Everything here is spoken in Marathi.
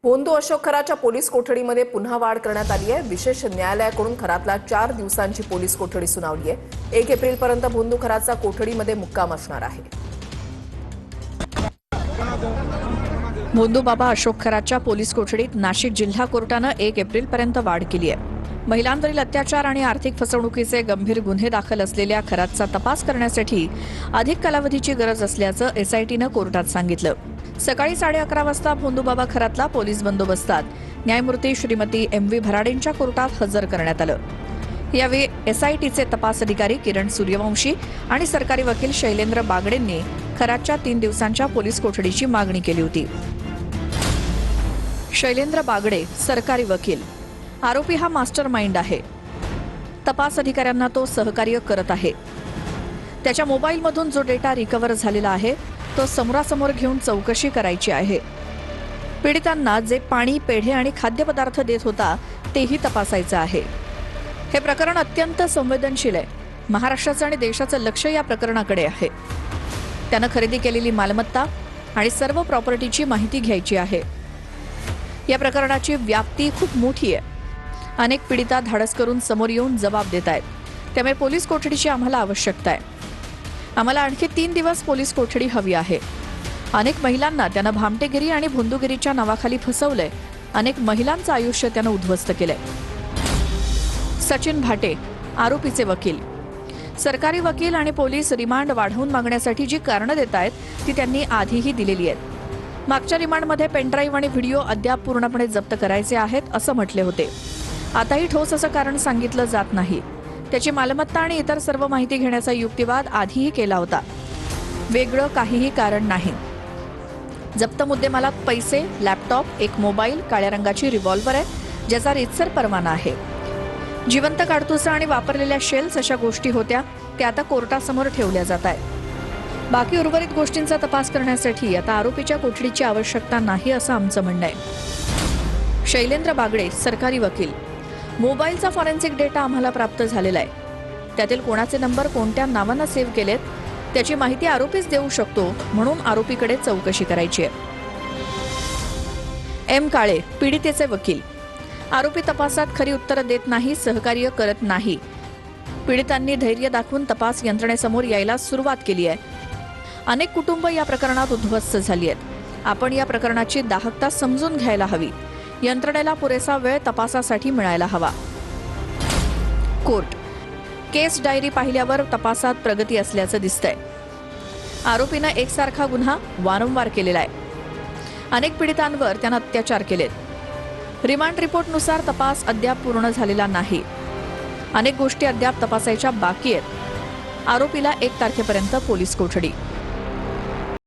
भोंदू अशोक खराच्या पोलीस कोठडीमध्ये पुन्हा वाढ करण्यात आली आहे। विशेष न्यायालयाकडून खरातला 4 दिवसांची पोलीस कोठडी सुनावली आहे। 1 एप्रिलपर्यंत भोंदू खराचा कोठडीमध्ये मुक्काम असणार आहे। भोंदू बाबा अशोक खराच्या पोलीस कोठडीत नाशिक जिल्हा कोर्टानं 1 एप्रिलपर्यंत वाढ केली आहे। महिलांवरील अत्याचार आणि आर्थिक फसवणुकीचे गंभीर गुन्हे दाखल असलेल्या खरातचा तपास करण्यासाठी अधिक कालावधीची गरज असल्याचं एसआयटीनं कोर्टात सांगितलं। सकाळी 11:30 वाजता भोंदू बाबा खरातला पोलीस बंदोबस्तात न्यायमूर्ती श्रीमती MV भराडेंच्या कोर्टात हजर करण्यात आलं। यावेळी एसआयटीचे तपास अधिकारी किरण सूर्यवंशी आणि सरकारी वकील शैलेंद्र बागडेंनी खरातच्या 3 दिवसांच्या पोलीस कोठडीची मागणी केली होती। शैलेंद्र बागडे, सरकारी वकील, आरोपी हा मास्टर माइंड आहे। तपास अधिकाऱ्यांना तो सहकार्य करत आहे। त्याच्या मोबाईलमधून जो डेटा रिकव्हर झालेला आहे तो समोरासमोर घेऊन चौकशी करायची आहे। पीडितांना जे पाणी, पेढे आणि खाद्यपदार्थ देत होता तेही तपासायचं आहे। हे प्रकरण अत्यंत संवेदनशील आहे। महाराष्ट्राचं आणि देशाचं लक्ष या प्रकरणाकडे आहे। त्यानं खरेदी केलेली मालमत्ता आणि सर्व प्रॉपर्टीची माहिती घ्यायची आहे। या प्रकरणाची व्याप्ती खूप मोठी आहे। अनेक पीडिता धाडस करून समोर येऊन जबाब देत आहेत। त्यामुळे पोलीस कोठडीची आम्हाला आवश्यकता आहे। आम्हाला आणखी 3 दिवस पोलीस कोठडी हवी आहे। अनेक महिलांना त्यानं भामटेगिरी आणि भोंदूगिरीच्या नावाखाली फसवलंय। अनेक महिलांचं आयुष्य त्यानं उद्ध्वस्त केलंय। सचिन भाटे, आरोपीचे वकील, सरकारी वकील आणि पोलीस रिमांड वाढवून मागण्यासाठी जी कारणं देत आहेत ती त्यांनी आधीही दिलेली आहेत। मागच्या रिमांडमध्ये पेनड्राईव्ह आणि व्हिडिओ अद्याप पूर्णपणे जप्त करायचे आहेत असं म्हटले होते। आताही ठोस असं कारण सांगितलं जात नाही। त्याची मालमत्ता आणि इतर सर्व माहिती घेण्याचा युक्तिवाद आधीही केला होता। वेगळं काहीही कारण नाही। जप्त मुद्देमालात पैसे, लॅपटॉप, एक मोबाईल, काळ्या रंगाची रिव्हॉल्वर आहे ज्याचा रीतसर परवाना आहे। जिवंत काडतुसं आणि वापरलेल्या शेल्स अशा गोष्टी होत्या त्या आता कोर्टासमोर ठेवल्या जात आहेत। बाकी उर्वरित गोष्टींचा तपास करण्यासाठी आता आरोपीच्या कोठडीची आवश्यकता नाही असं आमचं म्हणणं आहे। शैलेंद्र बागडे, सरकारी वकील, मोबाईलचा फॉरेन्सिक डेटा आम्हाला प्राप्त झालेला आहे। त्यातील कोणाचे नंबर कोणत्या नावानं सेव्ह केलेत त्याची माहिती आरोपीच देऊ शकतो, म्हणून आरोपीकडे चौकशी करायची आहे। M काळे, पीडितेचे वकील, आरोपी तपासात खरी उत्तरं देत नाही, सहकार्य करत नाही। पीडितांनी धैर्य दाखवून तपास यंत्रणेसमोर यायला सुरुवात केली आहे। अनेक कुटुंब या प्रकरणात उद्ध्वस्त झाली आहेत। आपण या प्रकरणाची दाहकता समजून घ्यायला हवी। यंत्रणेला पुरेसा वेळ तपासासाठी मिळायला हवा। कोर्ट, केस डायरी पाहिल्यावर तपासात प्रगती असल्याचं दिसतंय। आरोपीनं एकसारखा गुन्हा वारंवार केलेला आहे। अनेक पीडितांवर त्यानं अत्याचार केलेत। रिमांड रिपोर्टनुसार तपास अद्याप पूर्ण झालेला नाही। अनेक गोष्टी अद्याप तपासायच्या बाकी आहेत। आरोपीला 1 तारखेपर्यंत पोलीस कोठडी।